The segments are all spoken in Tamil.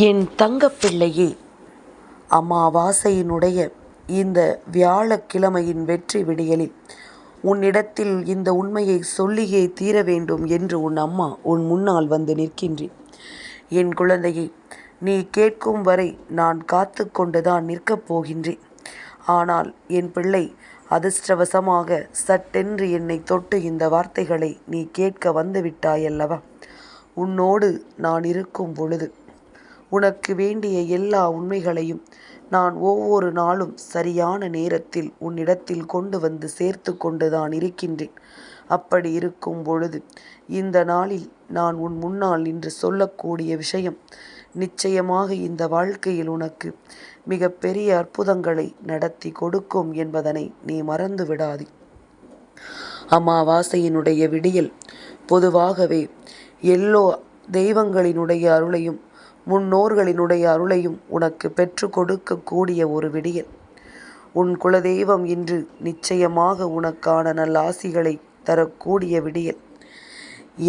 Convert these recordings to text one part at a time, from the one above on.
என் தங்கப்பிள்ளையே, அமாவாசையினுடைய இந்த வியாழக்கிழமையின் வெற்றி விடியலில் உன்னிடத்தில் இந்த உண்மையை சொல்லியே தீர வேண்டும் என்று உன் அம்மா உன் முன்னால் வந்து நிற்கின்றேன். என் குழந்தையை, நீ கேட்கும் வரை நான் காத்து கொண்டுதான் நிற்கப் போகின்றேன். ஆனால் என் பிள்ளை, அதிர்ஷ்டவசமாக சட்டென்று என்னை தொட்டு இந்த வார்த்தைகளை நீ கேட்க வந்துவிட்டாயல்லவா? உன்னோடு நான் இருக்கும் பொழுது உனக்கு வேண்டிய எல்லா உண்மைகளையும் நான் ஒவ்வொரு நாளும் சரியான நேரத்தில் உன்னிடத்தில் கொண்டு வந்து சேர்த்து கொண்டுதான் இருக்கின்றேன். அப்படி இருக்கும் பொழுது இந்த நாளில் நான் உன் முன்னால் நின்று சொல்லக்கூடிய விஷயம் நிச்சயமாக இந்த வாழ்க்கையில் உனக்கு மிக பெரிய அற்புதங்களை நடத்தி கொடுக்கும் என்பதனை நீ மறந்து விடாதே. அமாவாசையினுடைய விடியல் பொதுவாகவே எல்லோ தெய்வங்களினுடைய அருளையும் முன்னோர்களினுடைய அருளையும் உனக்கு பெற்று கொடுக்கக்கூடிய ஒரு விடியல். உன் குலதெய்வம் இன்று நிச்சயமாக உனக்கான நல்லாசிகளை தரக்கூடிய விடியல்.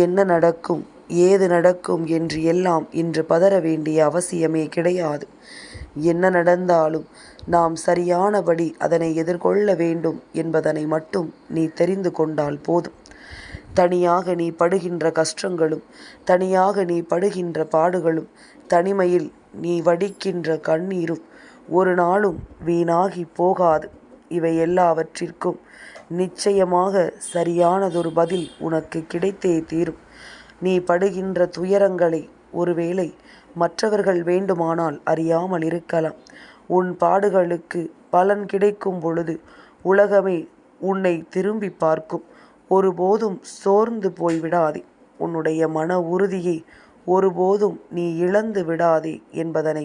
என்ன நடக்கும், ஏது நடக்கும் என்று எல்லாம் இன்று பதற வேண்டிய அவசியமே கிடையாது. என்ன நடந்தாலும் நாம் சரியானபடி அதனை எதிர்கொள்ள வேண்டும் என்பதனை மட்டும் நீ தெரிந்து கொண்டால் போதும். தனியாக நீ படுகின்ற கஷ்டங்களும், தனியாக நீ படுகின்ற பாடுகளும், தனிமையில் நீ வடிக்கின்ற கண்ணீரும் ஒரு நாளும் வீணாகி போகாது. இவை எல்லாவற்றிற்கும் நிச்சயமாக சரியானதொரு பதில் உனக்கு கிடைத்தே தீரும். நீ படுகின்ற துயரங்களை ஒருவேளை மற்றவர்கள் வேண்டுமானால் அறியாமல் இருக்கலாம். உன் பாடுகளுக்கு பலன் கிடைக்கும் பொழுது உலகமே உன்னை திரும்பி பார்க்கும். ஒருபோதும் சோர்ந்து போய்விடாதே. உன்னுடைய மன உறுதியை ஒருபோதும் நீ இழந்து விடாதே என்பதனை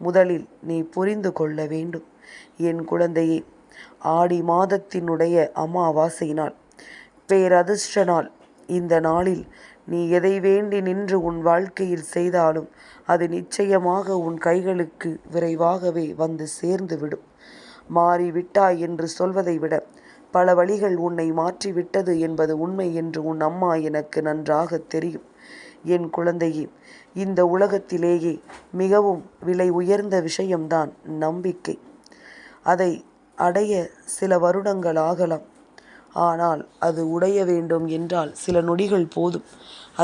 முதலில் நீ புரிந்து கொள்ள வேண்டும். என் குழந்தையே, ஆடி மாதத்தினுடைய அமாவாசை நாள், பேரதிர்ஷ்ட நாள். இந்த நாளில் நீ எதை வேண்டி நின்று உன் வாழ்க்கையில் செய்தாலும் அது நிச்சயமாக உன் கைகளுக்கு விரைவாகவே வந்து சேர்ந்துவிடும். மாறிவிட்டாய் என்று சொல்வதை விட பல வழிகள் உன்னை மாற்றிவிட்டது என்பது உண்மை என்று உன் அம்மா எனக்கு நன்றாக தெரியும். என் குழந்தையே, இந்த உலகத்திலேயே மிகவும் விலை உயர்ந்த விஷயம்தான் நம்பிக்கை. அதை அடைய சில வருடங்கள் ஆகலாம். ஆனால் அது உடைய வேண்டும் என்றால் சில நொடிகள் போதும்.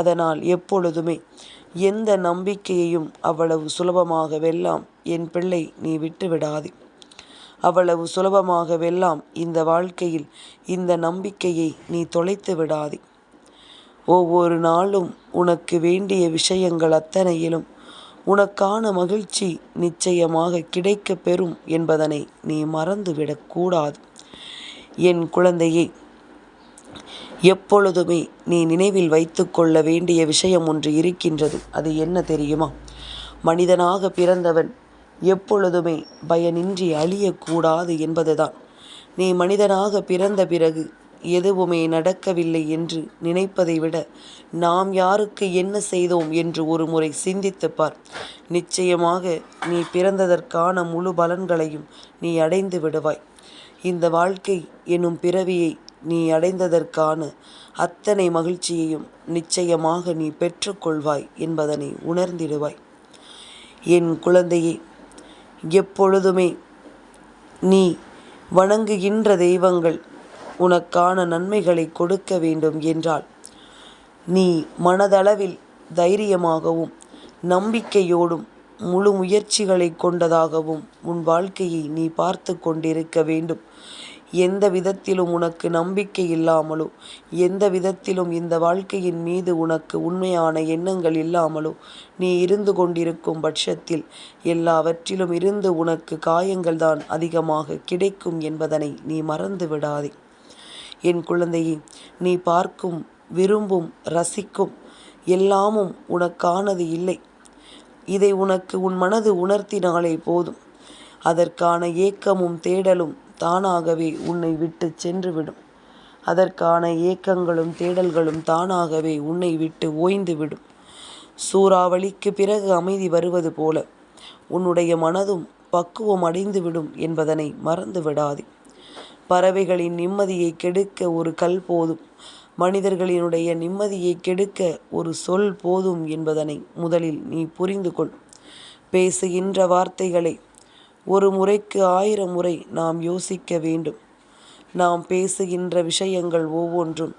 அதனால் எப்பொழுதுமே எந்த நம்பிக்கையையும் அவ்வளவு சுலபமாக வெல்லாம் என் பிள்ளை நீ விட்டு விடாதே. அவ்வளவு சுலபமாக வெல்லாம் இந்த வாழ்க்கையில் இந்த நம்பிக்கையை நீ தொலைத்து விடாதே. ஒவ்வொரு நாளும் உனக்கு வேண்டிய விஷயங்கள் அத்தனையிலும் உனக்கான மகிழ்ச்சி நிச்சயமாக கிடைக்க பெறும் என்பதனை நீ மறந்துவிடக்கூடாது. என் குழந்தையே, எப்பொழுதுமே நீ நினைவில் வைத்து கொள்ள வேண்டிய விஷயம் ஒன்று இருக்கின்றது. அது என்ன தெரியுமா? மனிதனாக பிறந்தவன் எப்பொழுதுமே பயனின்றி அழியக்கூடாது என்பதுதான். நீ மனிதனாக பிறந்த பிறகு எதுவுமே நடக்கவில்லை என்று நினைப்பதை விட நாம் யாருக்கு என்ன செய்தோம் என்று ஒரு முறை சிந்தித்து பார். நிச்சயமாக நீ பிறந்ததற்கான முழு பலன்களையும் நீ அடைந்து விடுவாய். இந்த வாழ்க்கை எனும் பிறவியை நீ அடைந்ததற்கான அத்தனை மகிழ்ச்சியையும் நிச்சயமாக நீ பெற்றுக்கொள்வாய் என்பதனை உணர்ந்திடுவாய். என் குழந்தையே, எப்பொழுதுமே நீ வணங்குகின்ற தெய்வங்கள் உனக்கான நன்மைகளை கொடுக்க வேண்டும் என்றால் நீ மனதளவில் தைரியமாகவும் நம்பிக்கையோடும் முழு முயற்சிகளை கொண்டதாகவும் உன் வாழ்க்கையை நீ பார்த்து கொண்டிருக்க வேண்டும். எந்த விதத்திலும் உனக்கு நம்பிக்கை இல்லாமலோ, எந்த விதத்திலும் இந்த வாழ்க்கையின் மீது உனக்கு உண்மையான எண்ணங்கள் இல்லாமலோ நீ இருந்து கொண்டிருக்கும் பட்சத்தில் எல்லாவற்றிலும் இருந்து உனக்கு காயங்கள் தான் அதிகமாக கிடைக்கும் என்பதனை நீ மறந்து விடாதே. என் குழந்தையே, நீ பார்க்கும், விரும்பும், ரசிக்கும் எல்லாமும் உனக்கானது இல்லை. இதை உனக்கு உன் மனது உணர்த்தினாலே போதும். அதற்கான ஏக்கமும் தேடலும் தானாகவே உன்னை விட்டு சென்றுவிடும். அதற்கான ஏக்கங்களும் தேடல்களும் தானாகவே உன்னை விட்டு ஓய்ந்துவிடும். சூறாவளிக்கு பிறகு அமைதி வருவது போல உன்னுடைய மனதும் பக்குவம் அடைந்துவிடும் என்பதனை மறந்து விடாதே. பறவைகளின் நிம்மதியை கெடுக்க ஒரு கல் போதும், மனிதர்களினுடைய நிம்மதியை கெடுக்க ஒரு சொல் போதும் என்பதனை முதலில் நீ புரிந்து கொள். பேசுகின்ற வார்த்தைகளை ஒரு முறைக்கு 1000 முறை நாம் யோசிக்க வேண்டும். நாம் பேசுகின்ற விஷயங்கள் ஒவ்வொன்றும்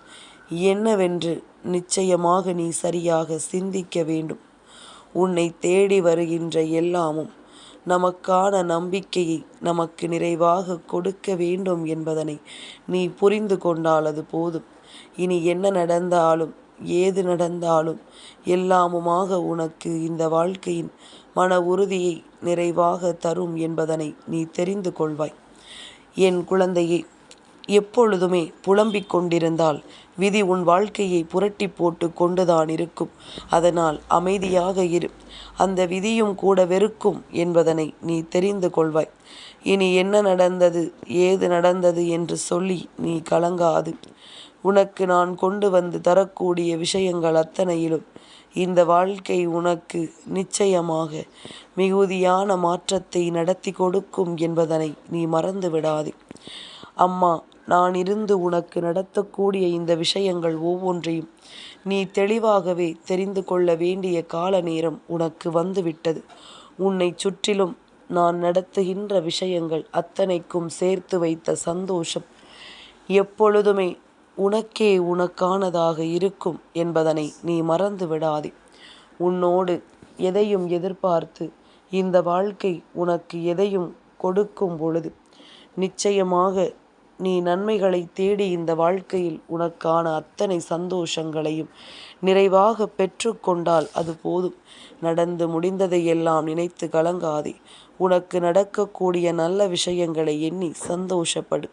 என்னவென்று நிச்சயமாக நீ சரியாக சிந்திக்க வேண்டும். உன்னை தேடி வருகின்ற எல்லாமும் நமக்கான நம்பிக்கையை நமக்கு நிறைவாக கொடுக்க வேண்டும் என்பதனை நீ புரிந்து கொண்டால் அது போதும். இனி என்ன நடந்தாலும் ஏது நடந்தாலும் எல்லாமுமாக உனக்கு இந்த வாழ்க்கையின் மன உறுதியை நிறைவாக தரும் என்பதனை நீ தெரிந்து கொள்வாய். என் குழந்தையே, எப்பொழுதுமே புலம்பிக் கொண்டிருந்தால் விதி உன் வாழ்க்கையை புரட்டி போட்டு கொண்டுதான் இருக்கும். அதனால் அமைதியாக இரு. அந்த விதியும் கூட வெறுக்கும் என்பதனை நீ தெரிந்து கொள்வாய். இனி என்ன நடந்தது ஏது நடந்தது என்று சொல்லி நீ கலங்காது. உனக்கு நான் கொண்டு வந்து தரக்கூடிய விஷயங்கள் அத்தனையிலும் இந்த வாழ்க்கை உனக்கு நிச்சயமாக மிகுதியான மாற்றத்தை நடத்தி கொடுக்கும் என்பதனை நீ மறந்து விடாதே. அம்மா நான் இருந்து உனக்கு நடத்தக்கூடிய இந்த விஷயங்கள் ஒவ்வொன்றையும் நீ தெளிவாகவே தெரிந்து கொள்ள வேண்டிய கால நேரம் உனக்கு வந்துவிட்டது. உன்னை சுற்றிலும் நான் நடத்துகின்ற விஷயங்கள் அத்தனைக்கும் சேர்த்து வைத்த சந்தோஷம் எப்பொழுதுமே உனக்கே உனக்கானதாக இருக்கும் என்பதனை நீ மறந்து விடாதே. உன்னோடு எதையும் எதிர்பார்த்து இந்த வாழ்க்கை உனக்கு எதையும் கொடுக்கும் பொழுது நிச்சயமாக நீ நன்மைகளை தேடி இந்த வாழ்க்கையில் உனக்கான அத்தனை சந்தோஷங்களையும் நிறைவாக பெற்று கொண்டால் அது போதும். நடந்து முடிந்ததையெல்லாம் நினைத்து கலங்காதே. உனக்கு நடக்கக்கூடிய நல்ல விஷயங்களை எண்ணி சந்தோஷப்படு.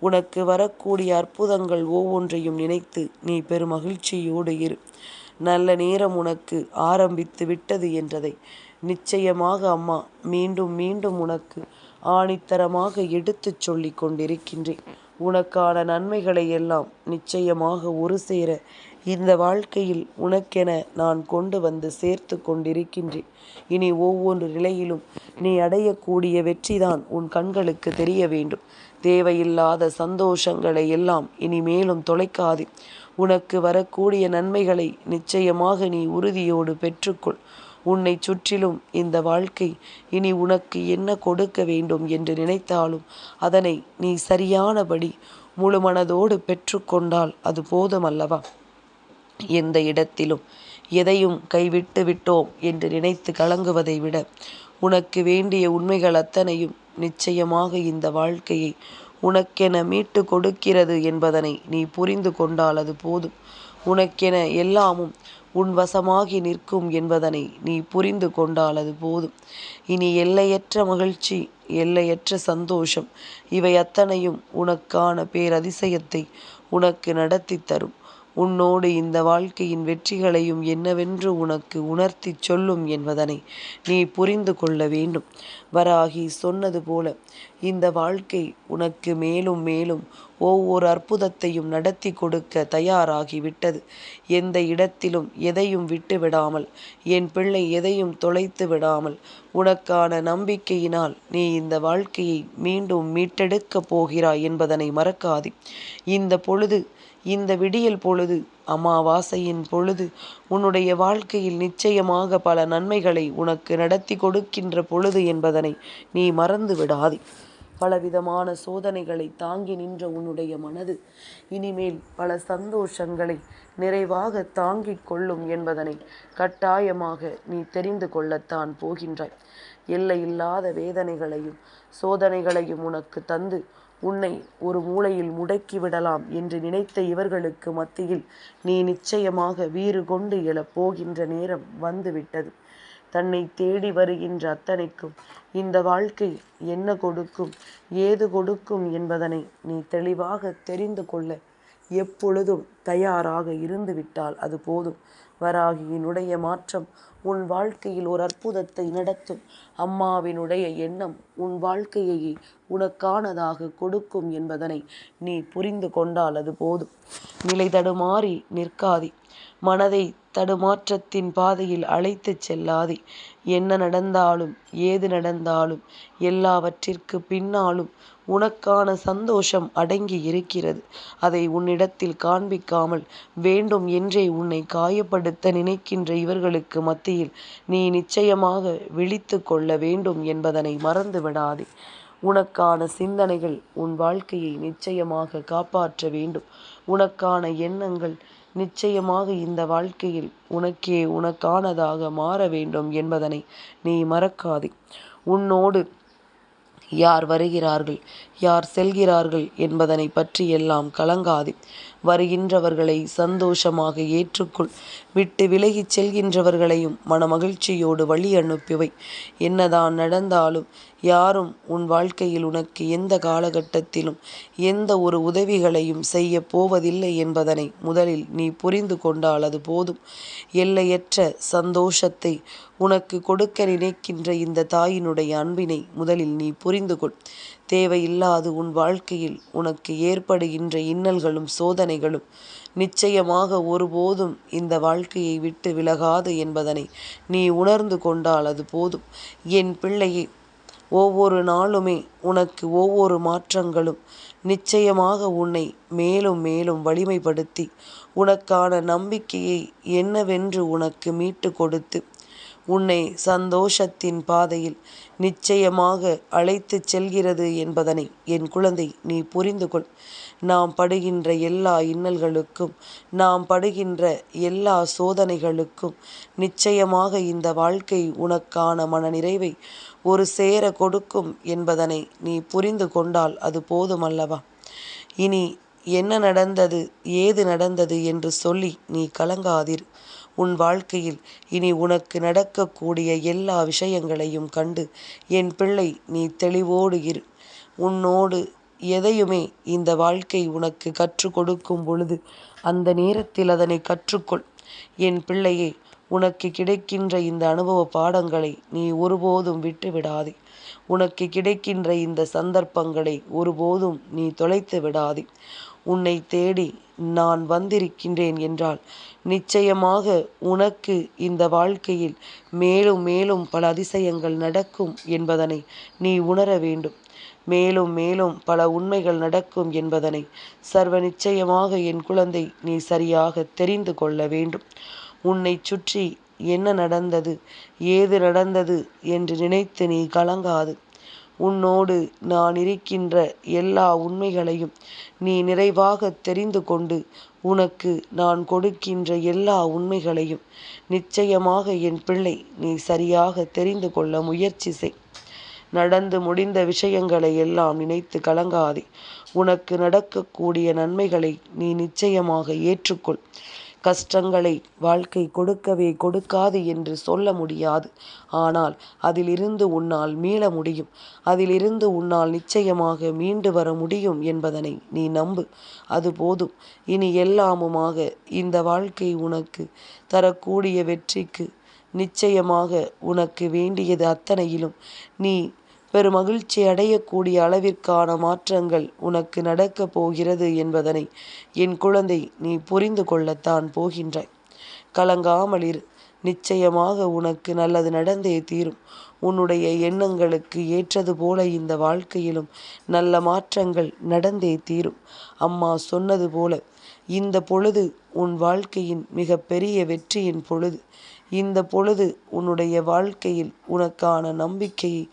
உனக்கு வரக்கூடிய அற்புதங்கள் ஒவ்வொன்றையும் நினைத்து நீ பெருமகிழ்ச்சியோடு இரு. நல்ல நேரம் உனக்கு ஆரம்பித்து விட்டது என்றதை நிச்சயமாக அம்மா மீண்டும் மீண்டும் உனக்கு ஆணித்தரமாக எடுத்துச் சொல்லி கொண்டிருக்கின்றேன். உனக்கான நன்மைகளை எல்லாம் நிச்சயமாக ஒரு சேர இந்த வாழ்க்கையில் உனக்கென நான் கொண்டு வந்து சேர்த்து கொண்டிருக்கின்றேன். இனி ஒவ்வொரு நிலையிலும் நீ அடையக்கூடிய வெற்றிதான் உன் கண்களுக்கு தெரிய வேண்டும். தேவையில்லாத சந்தோஷங்களை எல்லாம் இனி மேலும் தொலைக்காதே. உனக்கு வரக்கூடிய நன்மைகளை நிச்சயமாக நீ உறுதியோடு பெற்றுக்கொள். உன்னை சுற்றிலும் இந்த வாழ்க்கை இனி உனக்கு என்ன கொடுக்க வேண்டும் என்று நினைத்தாலும் அதனை நீ சரியானபடி முழு மனதோடு பெற்றுக்கொண்டால் அது போதுமல்லவா? எந்த இடத்திலும் எதையும் கைவிட்டு விட்டோம் என்று நினைத்து கலங்குவதை விட உனக்கு வேண்டிய உண்மைகள் அத்தனையும் நிச்சயமாக இந்த வாழ்க்கையை உனக்கென மீட்டு கொடுக்கிறது என்பதனை நீ புரிந்து கொண்டால் அது போதும். உனக்கென எல்லாமும் உன் வசமாகி நிற்கும் என்பதனை நீ புரிந்து கொண்டால் அது போதும். இனி எல்லையற்ற மகிழ்ச்சி, எல்லையற்ற சந்தோஷம் இவை அத்தனையும் உனக்கான பேரதிசயத்தை உனக்கு நடத்தி தரும். உன்னோடு இந்த வாழ்க்கையின் வெற்றிகளையும் என்னவென்று உனக்கு உணர்த்தி சொல்லும் என்பதனை நீ புரிந்து கொள்ள வேண்டும். வராகி சொன்னது போல இந்த வாழ்க்கை உனக்கு மேலும் மேலும் ஒவ்வொரு அற்புதத்தையும் நடத்தி கொடுக்க தயாராகிவிட்டது. எந்த இடத்திலும் எதையும் விட்டு விடாமல், என் பிள்ளை எதையும் தொலைத்து விடாமல் உனக்கான நம்பிக்கையினால் நீ இந்த வாழ்க்கையை மீண்டும் மீட்டெடுக்கப் போகிறாய் என்பதனை மறக்காதே. இந்த பொழுது, இந்த விடியல் பொழுது, அமாவாசையின் பொழுது உன்னுடைய வாழ்க்கையில் நிச்சயமாக பல நன்மைகளை உனக்கு நடத்தி கொடுக்கின்ற பொழுது என்பதனை நீ மறந்து விடாதே. பலவிதமான சோதனைகளை தாங்கி நின்ற உன்னுடைய மனது இனிமேல் பல சந்தோஷங்களை நிறைவாக தாங்கிக் கொள்ளும் என்பதனை கட்டாயமாக நீ தெரிந்து கொள்ளத்தான் போகின்றாய். எல்லையில்லாத வேதனைகளையும் சோதனைகளையும் உனக்கு தந்து உன்னை ஒரு மூலையில் முடக்கிவிடலாம் என்று நினைத்த இவர்களுக்கு மத்தியில் நீ நிச்சயமாக வீறு கொண்டு எழப் போகின்ற நேரம் வந்துவிட்டது. தன்னை தேடி வருகின்ற அத்தனைக்கும் இந்த வாழ்க்கை என்ன கொடுக்கும், ஏது கொடுக்கும் என்பதனை நீ தெளிவாக தெரிந்து கொள்ள எப்பொழுதும் தயாராக இருந்து விட்டால் அது போதும். வராகியினுடைய மாற்றம் உன் வாழ்க்கையில் ஒரு அற்புதத்தை நடத்தும். அம்மாவினுடைய எண்ணம் உன் வாழ்க்கையை உனக்கானதாக கொடுக்கும் என்பதனை நீ புரிந்து கொண்டால் அது போதும். நிலை தடுமாறி நிற்காதே. மனதை தடுமாற்றத்தின் பாதையில் அழைத்துச் செல்லாதே. என்ன நடந்தாலும் ஏது நடந்தாலும் எல்லாவற்றிற்கு பின்னாலும் உனக்கான சந்தோஷம் அடங்கி இருக்கிறது. அதை உன்னிடத்தில் காண்பிக்காமல் வேண்டும் என்றே உன்னை காயப்படுத்த நினைக்கின்ற இவர்களுக்கு மத்தியில் நீ நிச்சயமாக விழித்து கொள்ள வேண்டும் என்பதனை மறந்து விடாதே. உனக்கான சிந்தனைகள் உன் வாழ்க்கையை நிச்சயமாக காப்பாற்ற வேண்டும். உனக்கான எண்ணங்கள் நிச்சயமாக இந்த வாழ்க்கையில் உனக்கானதாக மாற வேண்டும் என்பதனை நீ மறக்காதே. உன்னோடு யார் வருகிறார்கள், யார் செல்கிறார்கள் என்பதனை பற்றியெல்லாம் கலங்காதே. வருகின்றவர்களை சந்தோஷமாக ஏற்றுக்கொள். விட்டு விலகிச் செல்கின்றவர்களையும் மனமகிழ்ச்சியோடு வழி அனுப்பிவை. என்னதான் நடந்தாலும் யாரும் உன் வாழ்க்கையில் உனக்கு எந்த காலகட்டத்திலும் எந்த ஒரு உதவிகளையும் செய்ய போவதில்லை என்பதனை முதலில் நீ புரிந்து கொண்டால் அது போதும். எல்லையற்ற சந்தோஷத்தை உனக்கு கொடுக்க நினைக்கின்ற இந்த தாயினுடைய அன்பினை முதலில் நீ புரிந்து கொள். தேவையில்லாது உன் வாழ்க்கையில் உனக்கு ஏற்படுகின்ற இன்னல்களும் சோதனைகளும் நிச்சயமாக ஒருபோதும் இந்த வாழ்க்கையை விட்டு விலகாது என்பதனை நீ உணர்ந்து கொண்டால் அது போதும். என் பிள்ளையே, ஒவ்வொரு நாளுமே உனக்கு ஒவ்வொரு மாற்றங்களும் நிச்சயமாக உன்னை மேலும் மேலும் வலிமைப்படுத்தி உனக்கான நம்பிக்கையை என்னவென்று உனக்கு மீட்டு கொடுத்து உன்னை சந்தோஷத்தின் பாதையில் நிச்சயமாக அழைத்துச் செல்கிறது என்பதனை என் குழந்தை நீ புரிந்து கொள். நாம் படுகின்ற எல்லா இன்னல்களுக்கும், நாம் படுகின்ற எல்லா சோதனைகளுக்கும் நிச்சயமாக இந்த வாழ்க்கை உனக்கான மனநிறைவை ஒரு சேர கொடுக்கும் என்பதனை நீ புரிந்து கொண்டால் அது போதுமல்லவா? இனி என்ன நடந்தது, ஏது நடந்தது என்று சொல்லி நீ கலங்காதிரு. உன் வாழ்க்கையில் இனி உனக்கு நடக்கக்கூடிய எல்லா விஷயங்களையும் கண்டு என் பிள்ளை நீ தெளிவோடு இரு. உன்னோடு எதையுமே இந்த வாழ்க்கை உனக்கு கற்றுக் கொடுக்கும் பொழுது அந்த நேரத்தில் அதனை கற்றுக்கொள். என் பிள்ளையே, உனக்கு கிடைக்கின்ற இந்த அனுபவ பாடங்களை நீ ஒருபோதும் விட்டு விடாதே. உனக்கு கிடைக்கின்ற இந்த சந்தர்ப்பங்களை ஒருபோதும் நீ தொலைத்து விடாதே. உன்னை தேடி நான் வந்திருக்கின்றேன் என்றால் நிச்சயமாக உனக்கு இந்த வாழ்க்கையில் மேலும் மேலும் பல அதிசயங்கள் நடக்கும் என்பதனை நீ உணர வேண்டும். மேலும் மேலும் பல உண்மைகள் நடக்கும் என்பதனை சர்வ நிச்சயமாக என் குழந்தை நீ சரியாக தெரிந்து கொள்ள வேண்டும். உன்னை சுற்றி என்ன நடந்தது, ஏது நடந்தது என்று நினைத்து நீ கலங்காது. உன்னோடு நான் இருக்கின்ற எல்லா உண்மைகளையும் நீ நிறைவாக தெரிந்து கொண்டு உனக்கு நான் கொடுக்கின்ற எல்லா உண்மைகளையும் நிச்சயமாக என் பிள்ளை நீ சரியாக தெரிந்து கொள்ள முயற்சி செய். நடந்து முடிந்த விஷயங்களை எல்லாம் நினைத்து கலங்காதே. உனக்கு நடக்கக்கூடிய நன்மைகளை நீ நிச்சயமாக ஏற்றுக்கொள். கஷ்டங்களை வாழ்க்கை கொடுக்கவே கொடுக்காது என்று சொல்ல முடியாது. ஆனால் அதிலிருந்து உன்னால் மீள முடியும். அதிலிருந்து உன்னால் நிச்சயமாக மீண்டு வர முடியும் என்பதனை நீ நம்பு. அது போதும். இனி எல்லாமுமாக இந்த வாழ்க்கை உனக்கு தரக்கூடிய வெற்றிக்கு நிச்சயமாக உனக்கு வேண்டியது அத்தனையிலும் நீ பெருமகிழ்ச்சி அடையக்கூடிய அளவிற்கான மாற்றங்கள் உனக்கு நடக்கப் போகிறது என்பதனை என் குழந்தை நீ புரிந்து கொள்ளத்தான் போகின்றாய். கலங்காமல் இரு. நிச்சயமாக உனக்கு நல்லது நடந்தே தீரும். உன்னுடைய எண்ணங்களுக்கு ஏற்றது போல இந்த வாழ்க்கையிலும் நல்ல மாற்றங்கள் நடந்தே தீரும். அம்மா சொன்னது போல இந்த பொழுது உன் வாழ்க்கையின் மிக பெரிய வெற்றியின் பொழுது. இந்த பொழுது உன்னுடைய வாழ்க்கையில் உனக்கான நம்பிக்கையை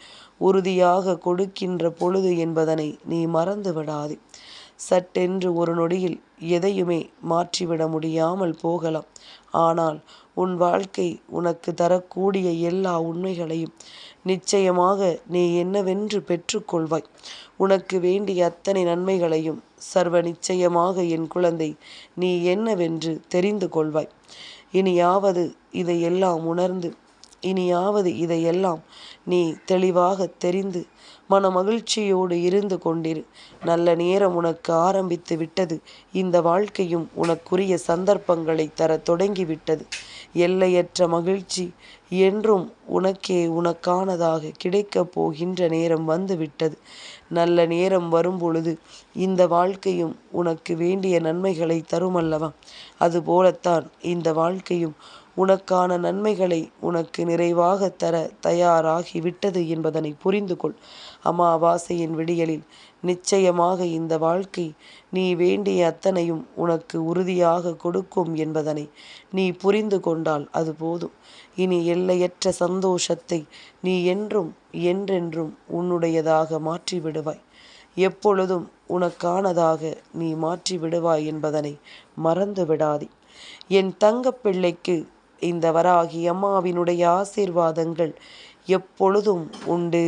உறுதியாக கொடுக்கின்ற பொழுது என்பதனை நீ மறந்து விடாதே. சட்டென்று ஒரு நொடியில் எதையுமே மாற்றிவிட முடியாமல் போகலாம். ஆனால் உன் வாழ்க்கை உனக்கு தரக்கூடிய எல்லா உண்மைகளையும் நிச்சயமாக நீ என்னவென்று பெற்றுக்கொள்வாய். உனக்கு வேண்டிய அத்தனை நன்மைகளையும் சர்வ நிச்சயமாக என் குழந்தை நீ என்னவென்று தெரிந்து கொள்வாய். இனியாவது இதையெல்லாம் உணர்ந்து, இனியாவது இதையெல்லாம் நீ தெளிவாக தெரிந்து மனமகிழ்ச்சியோடு இருந்து கொண்டிரு. நல்ல நேரம் உனக்கு ஆரம்பித்து விட்டது. இந்த வாழ்க்கையும் உனக்குரிய சந்தர்ப்பங்களை தர தொடங்கிவிட்டது. எல்லையற்ற மகிழ்ச்சி, என்றும் உனக்கே உனக்கானதாக கிடைக்கப் போகின்ற நேரம் வந்துவிட்டது. நல்ல நேரம் வரும்பொழுது இந்த வாழ்க்கையும் உனக்கு வேண்டிய நன்மைகளை தருமல்லவா? அதுபோலத்தான் இந்த வாழ்க்கையும் உனக்கான நன்மைகளை உனக்கு நிறைவாக தர தயாராகி விட்டது என்பதனை புரிந்து கொள். அமாவாசையின் விடியலில் நிச்சயமாக இந்த வாழ்க்கை நீ வேண்டிய அத்தனையும் உனக்கு உறுதியாக கொடுக்கும் என்பதனை நீ புரிந்து கொண்டால் அது போதும். இனி எல்லையற்ற சந்தோஷத்தை நீ என்றென்றும் உன்னுடையதாக மாற்றி விடுவாய். எப்பொழுதும் உனக்கானதாக நீ மாற்றி விடுவாய் என்பதனை மறந்து விடாதே. என் தங்கப்பிள்ளைக்கு இந்த வராகி அம்மாவினுடைய ஆசீர்வாதங்கள் எப்பொழுதும் உண்டு.